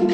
Hi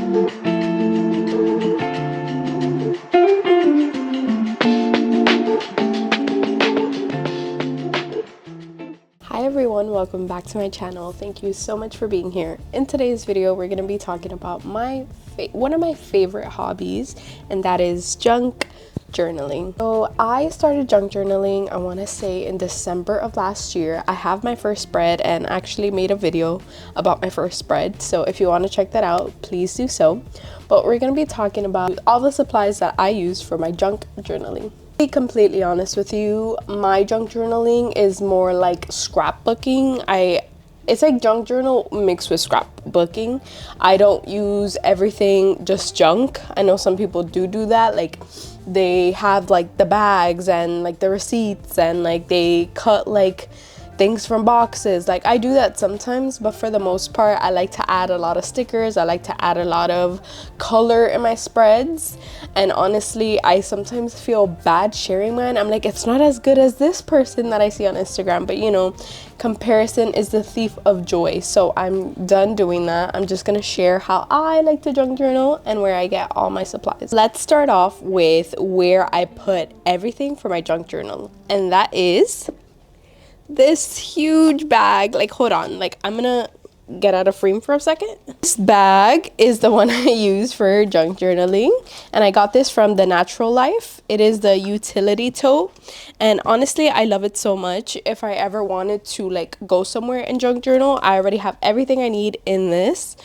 everyone, welcome back to my channel. Thank you so much for being here. In today's video, we're going to be talking about one of my favorite hobbies, and that is junk journaling. So I started junk journaling, I want to say in December of last year. I have my first spread and actually made a video about my first spread. So if you want to check that out, please do so. But we're going to be talking about all the supplies that I use for my junk journaling. To be completely honest with you, my junk journaling is more like scrapbooking. It's like junk journal mixed with scrapbooking. I don't use everything just junk. I know some people do that, like they have like the bags and like the receipts and like they cut like things from boxes. Like I do that sometimes, but for the most part I like to add a lot of stickers. I like to add a lot of color in my spreads, and honestly I sometimes feel bad sharing mine. I'm like, it's not as good as this person that I see on Instagram, but you know, comparison is the thief of joy. So I'm done doing that. I'm just gonna share how I like to junk journal and where I get all my supplies. Let's start off with where I put everything for my junk journal, and that is this huge bag. Like, hold on, like I'm gonna get out of frame for a second. This bag is the one I use for junk journaling, and I got this from The Natural Life. It is the utility tote, and honestly I love it so much. If I ever wanted to like go somewhere and junk journal, I already have everything I need in this,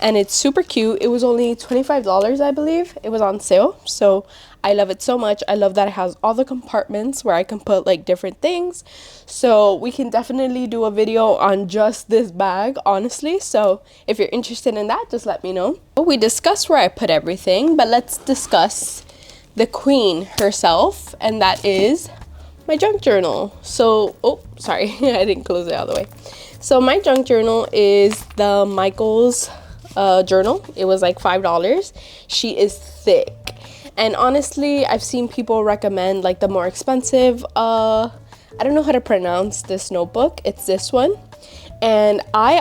and it's super cute. It was only $25, I believe. It was on sale, so I love it so much. I love that it has all the compartments where I can put like different things. So we can definitely do a video on just this bag, honestly. So if you're interested in that, just let me know. We discussed where I put everything, but let's discuss the queen herself, and that is my junk journal. So, oh, sorry, I didn't close it all the way. So my junk journal is the Michael's journal. It was like $5. She is thick. And honestly, I've seen people recommend like the more expensive, I don't know how to pronounce this notebook. It's this one. And I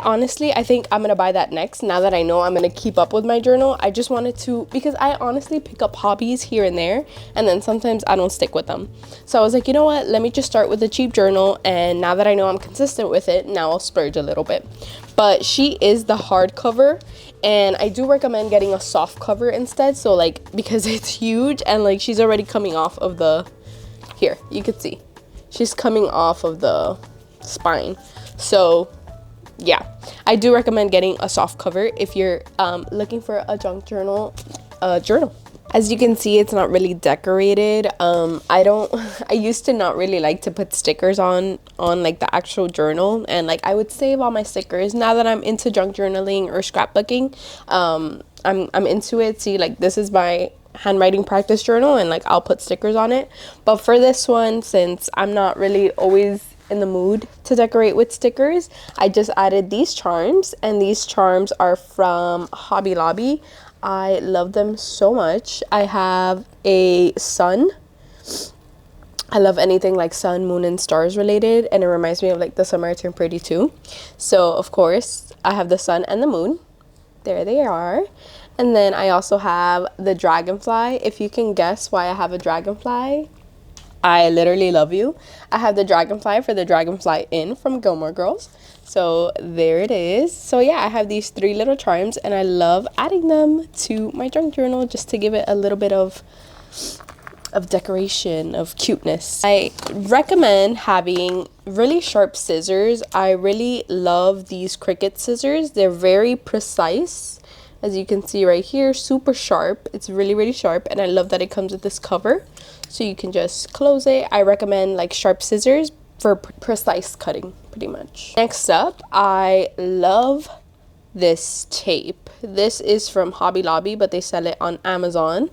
think I'm gonna buy that next. Now that I know I'm gonna keep up with my journal, I just wanted to, because I honestly pick up hobbies here and there, and then sometimes I don't stick with them. So I was like, you know what, let me just start with a cheap journal, and now that I know I'm consistent with it, now I'll splurge a little bit. But she is the hardcover, and I do recommend getting a soft cover instead. So like, because it's huge, and like she's already coming off of the, here you can see she's coming off of the spine. So yeah, I do recommend getting a soft cover if you're looking for a junk journal journal. As you can see, it's not really decorated. I used to not really like to put stickers on like the actual journal, and like I would save all my stickers. Now that I'm into junk journaling or scrapbooking, I'm into it. See, like this is my handwriting practice journal, and like I'll put stickers on it. But for this one, since I'm not really always in the mood to decorate with stickers, I just added these charms, and these charms are from Hobby Lobby. I love them so much. I have a sun. I love anything like sun, moon, and stars related, and it reminds me of like the summer I turned pretty too. So of course I have the sun and the moon. There they are. And then I also have the dragonfly. If you can guess why I have a dragonfly, I literally love you. I have the dragonfly for the Dragonfly Inn from Gilmore Girls. So there it is. So yeah, I have these 3 little charms, and I love adding them to my junk journal just to give it a little bit of decoration, of cuteness. I recommend having really sharp scissors. I really love these Cricut scissors. They're very precise. As you can see right here, super sharp. It's really, really sharp, and I love that it comes with this cover, so you can just close it. I recommend like sharp scissors for precise cutting, pretty much. Next up, I love this tape. This is from Hobby Lobby, but they sell it on Amazon.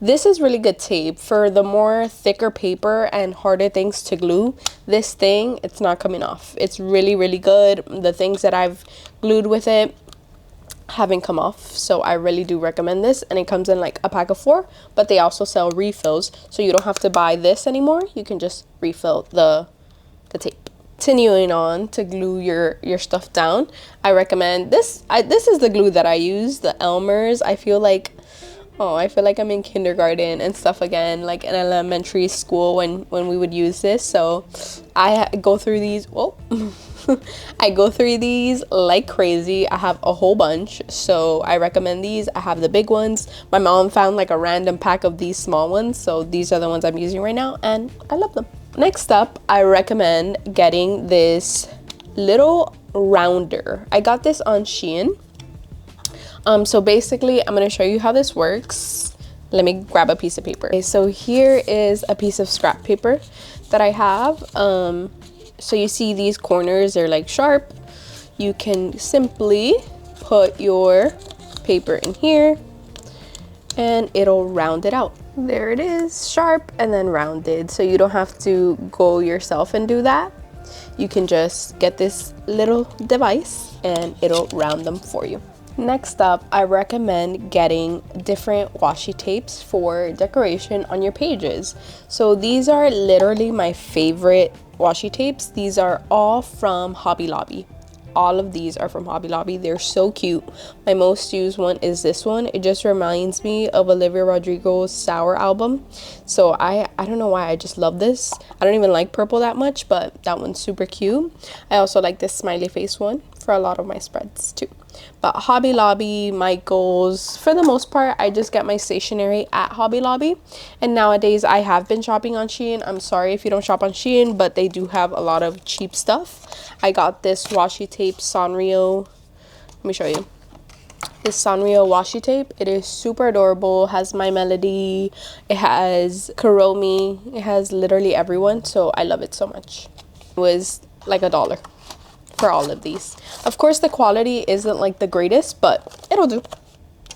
This is really good tape for the more thicker paper and harder things to glue. This thing, it's not coming off. It's really, really good. The things that I've glued with it haven't come off, so I really do recommend this. And it comes in like a pack of 4, but they also sell refills, so you don't have to buy this anymore. You can just refill the tape. continuing on to glue your stuff down, I recommend this. This is the glue that I use, the Elmer's. I feel like I'm in kindergarten and stuff again, like in elementary school when we would use this. So I go through these. Whoa. I go through these like crazy. I have a whole bunch, so I recommend these. I have the big ones. My mom found like a random pack of these small ones, so these are the ones I'm using right now, and I love them. Next up, I recommend getting this little rounder. I got this on Shein. So basically, I'm gonna show you how this works. Let me grab a piece of paper. Okay, so here is a piece of scrap paper that I have. So you see these corners are like sharp. You can simply put your paper in here and it'll round it out. There it is, sharp and then rounded. So you don't have to go yourself and do that. You can just get this little device and it'll round them for you. Next up, I recommend getting different washi tapes for decoration on your pages. So these are literally my favorite washi tapes. These are all from Hobby Lobby. All of these are from Hobby Lobby. They're so cute. My most used one is this one. It just reminds me of Olivia Rodrigo's Sour album. So I don't know why, I just love this. I don't even like purple that much, but that one's super cute. I also like this smiley face one for a lot of my spreads too. But Hobby Lobby, Michael's, for the most part, I just get my stationery at Hobby Lobby. And nowadays, I have been shopping on Shein. I'm sorry if you don't shop on Shein, but they do have a lot of cheap stuff. I got this washi tape, Sanrio. Let me show you. This Sanrio washi tape. It is super adorable. Has My Melody. It has Kuromi. It has literally everyone. So I love it so much. It was like $1 for all of these. Of course, the quality isn't like the greatest, but it'll do.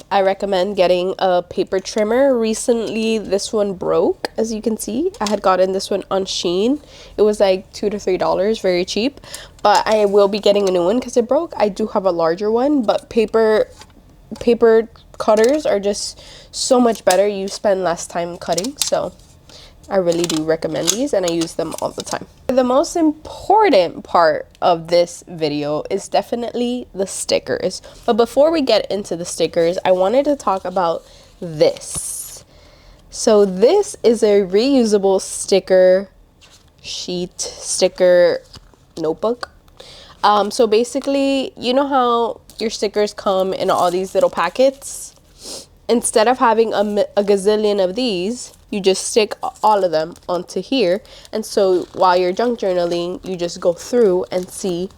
I recommend getting a paper trimmer. Recently, this one broke, as you can see. I had gotten this one on Shein. It was like $2 to $3, very cheap. But I will be getting a new one because it broke. I do have a larger one, but paper cutters are just so much better. You spend less time cutting, so I really do recommend these and I use them all the time. The most important part of this video is definitely the stickers. But before we get into the stickers, I wanted to talk about this. So this is a reusable sticker sheet, sticker notebook. So basically, you know how your stickers come in all these little packets? Instead of having a gazillion of these, you just stick all of them onto here. And so while you're junk journaling, you just go through and see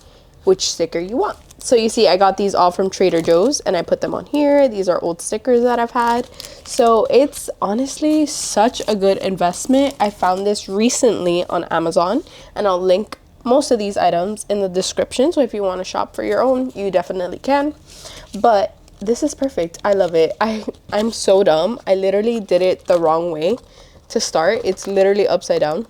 which sticker you want. So you see, I got these all from Trader Joe's and I put them on here. These are old stickers that I've had. So it's honestly such a good investment. I found this recently on Amazon and I'll link most of these items in the description. So if you want to shop for your own, you definitely can. But this is perfect. I love it. I'm so dumb. I literally did it the wrong way to start. It's literally upside down.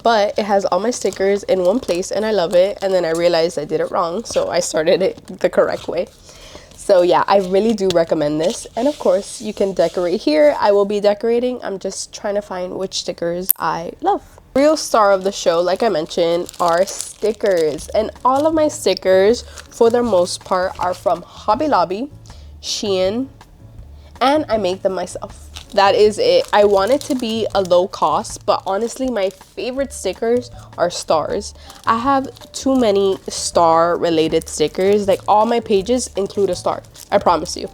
But it has all my stickers in one place and I love it. And then I realized I did it wrong, so I started it the correct way. So yeah, I really do recommend this. And of course, you can decorate here. I will be decorating. I'm just trying to find which stickers I love. Real star of the show, like I mentioned, are stickers. And all of my stickers, for the most part, are from Hobby Lobby, Shein, and I make them myself. That is it. I want it to be a low cost, but honestly, my favorite stickers are stars. I have too many star related stickers. Like all my pages include a star, I promise you.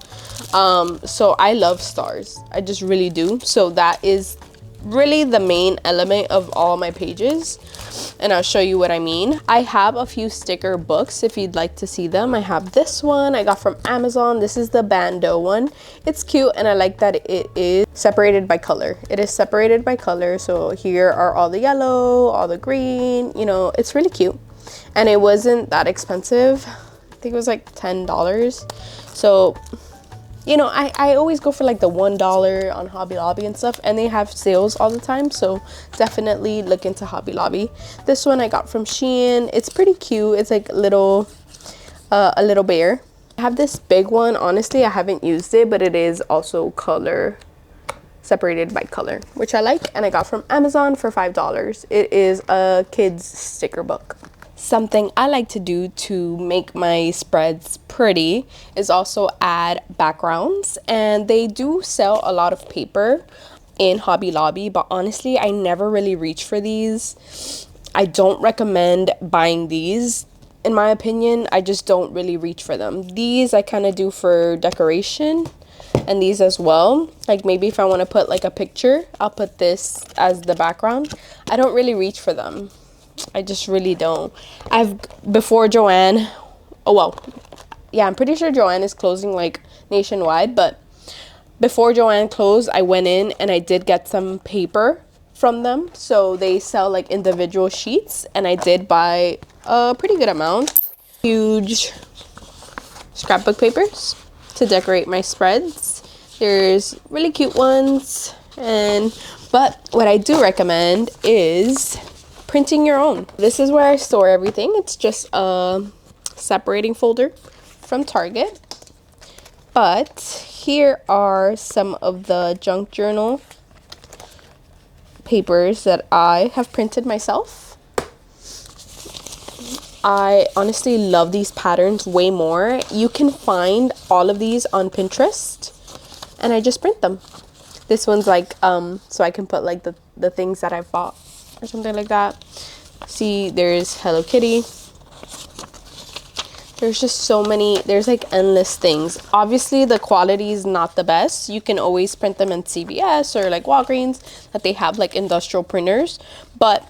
So I love stars. I just really do. So that is really the main element of all my pages, and I'll show you what I mean. I have a few sticker books if you'd like to see them. I have this one I got from Amazon. This is the Bando one. It's cute and I like that it is separated by color. It is separated by color, so here are all the yellow, all the green, you know, it's really cute. And it wasn't that expensive. I think it was like $10. So you know, I always go for like the $1 on Hobby Lobby and stuff, and they have sales all the time, so definitely look into Hobby Lobby. This one I got from Shein. It's pretty cute. It's like a little bear. I have this big one. Honestly, I haven't used it, but it is also color separated by color, which I like, and I got from Amazon for $5. It is a kids sticker book. Something I like to do to make my spreads pretty is also add backgrounds, and they do sell a lot of paper in Hobby Lobby, but honestly I never really reach for these. I don't recommend buying these. In my opinion, I just don't really reach for them. These I kind of do for decoration, and these as well. Like maybe if I want to put like a picture, I'll put this as the background. I don't really reach for them. I just really don't. Before Joann, oh well, yeah, I'm pretty sure Joann is closing like nationwide, but before Joann closed, I went in and I did get some paper from them. So they sell like individual sheets, and I did buy a pretty good amount. Huge scrapbook papers to decorate my spreads. There's really cute ones, but what I do recommend is printing your own. This is where I store everything. It's just a separating folder from Target. But here are some of the junk journal papers that I have printed myself. I honestly love these patterns way more. You can find all of these on Pinterest, and I just print them. This one's like so I can put like the things that I bought or something like that. See, there's Hello Kitty. There's just so many. There's like endless things. Obviously the quality is not the best. You can always print them in CVS or like Walgreens, that they have like industrial printers, but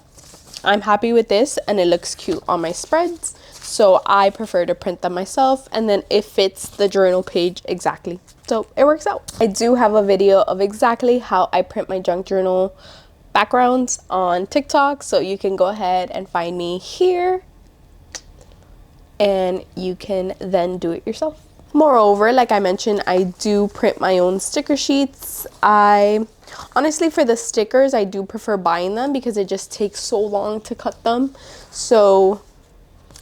I'm happy with this and it looks cute on my spreads, so I prefer to print them myself, and then it fits the journal page exactly, so it works out. I do have a video of exactly how I print my junk journal backgrounds on TikTok, so you can go ahead and find me here and you can then do it yourself. Moreover, like I mentioned, I do print my own sticker sheets. Honestly, for the stickers, I do prefer buying them because it just takes so long to cut them. So,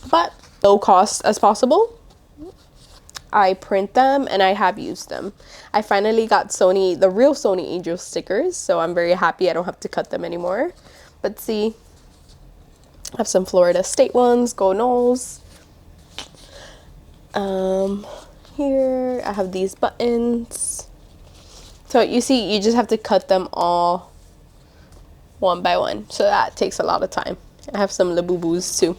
but low cost as possible, I print them and I have used them. I finally got the real Sony Angel stickers, so I'm very happy I don't have to cut them anymore. But see, I have some Florida State ones, Go Knowles. Here I have these buttons. So you see, you just have to cut them all one by one, so that takes a lot of time. I have some Labubus too.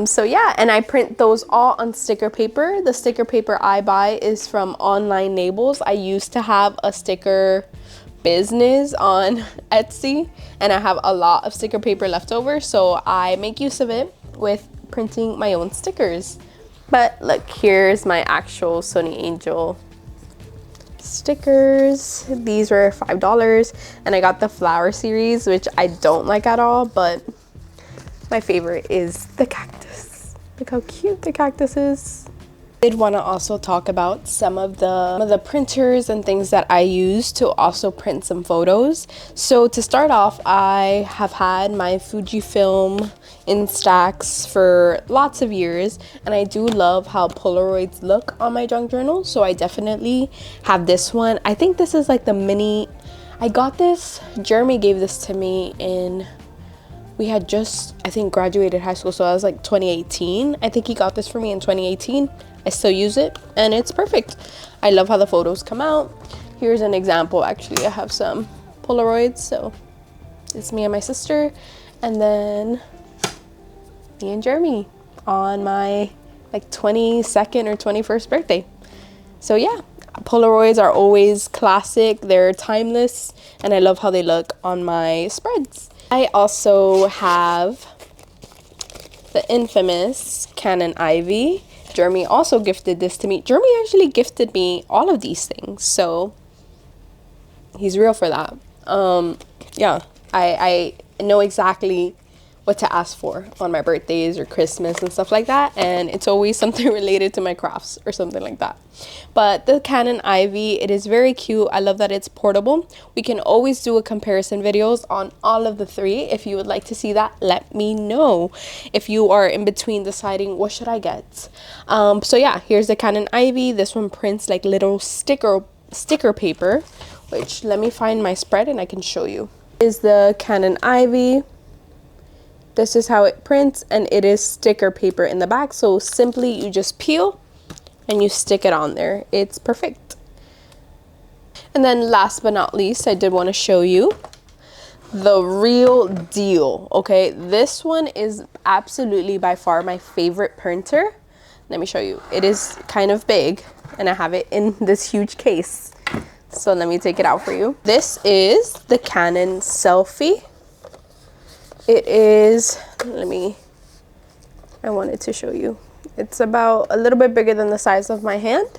So yeah, and I print those all on sticker paper. The sticker paper I buy is from Online Labels. I used to have a sticker business on Etsy, and I have a lot of sticker paper left over, so I make use of it with printing my own stickers. But look, here's my actual Sony Angel stickers. These were $5, and I got the flower series, which I don't like at all, but my favorite is the cactus. Look how cute the cactus is. I did want to also talk about some of the printers and things that I use to also print some photos. So to start off, I have had my Fujifilm Instax for lots of years, and I do love how Polaroids look on my junk journal, so I definitely have this one. I think this is like the mini. I got this, Jeremy gave this to me in, we had just, I think, graduated high school, so I was like 2018. I think he got this for me in 2018. I still use it and it's perfect. I love how the photos come out. Here's an example. Actually, I have some Polaroids, so it's me and my sister, and then me and Jeremy on my like 22nd or 21st birthday. So yeah, Polaroids are always classic. They're timeless, and I love how they look on my spreads. I also have the infamous Canon Ivy. Jeremy also gifted this to me. Jeremy actually gifted me all of these things, so he's real for that. Yeah, I know exactly what to ask for on my birthdays or Christmas and stuff like that, and it's always something related to my crafts or something like that. But the Canon Ivy, it is very cute. I love that it's portable. We can always do a comparison videos on all of the three. If you would like to see that, let me know. If you are in between deciding what should I get. So yeah, here's the Canon Ivy. This one prints like little sticker paper, which, let me find my spread and I can show you. Is the Canon Ivy. This is how it prints, and it is sticker paper in the back. So simply you just peel and you stick it on there. It's perfect. And then last but not least, I did want to show you the real deal. Okay, this one is absolutely by far my favorite printer. Let me show you. It is kind of big, and I have it in this huge case. So let me take it out for you. This is the Canon Selfie. It is, I wanted to show you. It's about a little bit bigger than the size of my hand.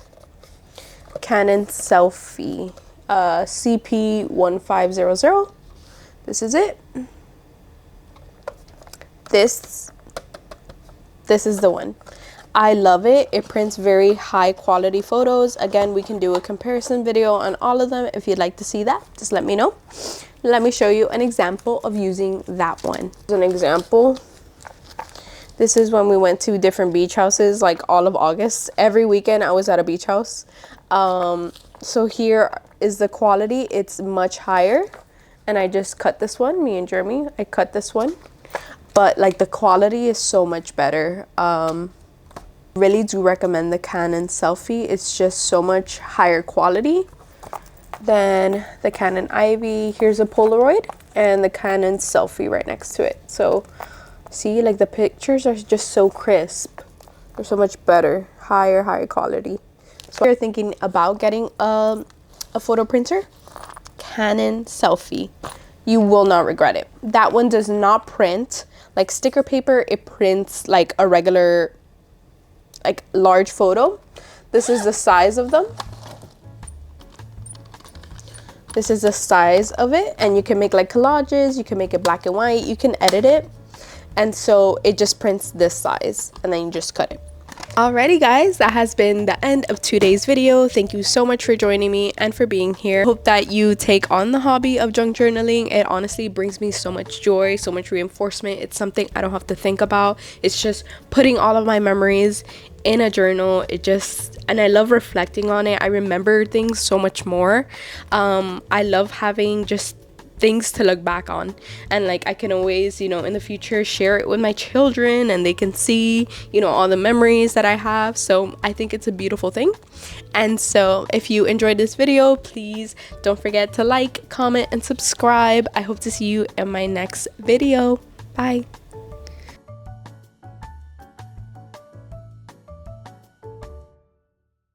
Canon Selfie, CP1500. This is it. This is the one. I love it. It prints very high quality photos. Again, we can do a comparison video on all of them. If you'd like to see that, just let me know. Let me show you an example of using that one. As an example, this is when we went to different beach houses, like all of August. Every weekend I was at a beach house. So here is the quality. It's much higher. And I just cut this one, me and Jeremy. I cut this one. But like the quality is so much better. Really do recommend the Canon Selfie. It's just so much higher quality than the Canon Ivy. Here's a Polaroid and the Canon Selfie right next to it. So see, like the pictures are just so crisp. They're so much better, higher quality. So if you're thinking about getting a photo printer, Canon Selfie, you will not regret it. That one does not print like sticker paper. It prints like a regular, like large photo. This is the size of them. This is the size of it, and you can make like collages, you can make it black and white, you can edit it. And so it just prints this size, and then you just cut it. Alrighty guys, that has been the end of today's video. Thank you so much for joining me and for being here. Hope that you take on the hobby of junk journaling. It honestly brings me so much joy, so much reinforcement. It's something I don't have to think about. It's just putting all of my memories in a journal. And I love reflecting on it. I remember things so much more. I love having just things to look back on, and like I can always, you know, in the future share it with my children, and they can see, you know, all the memories that I have. So I think it's a beautiful thing. And so if you enjoyed this video, please don't forget to like, comment, and subscribe. I hope to see you in my next video. Bye.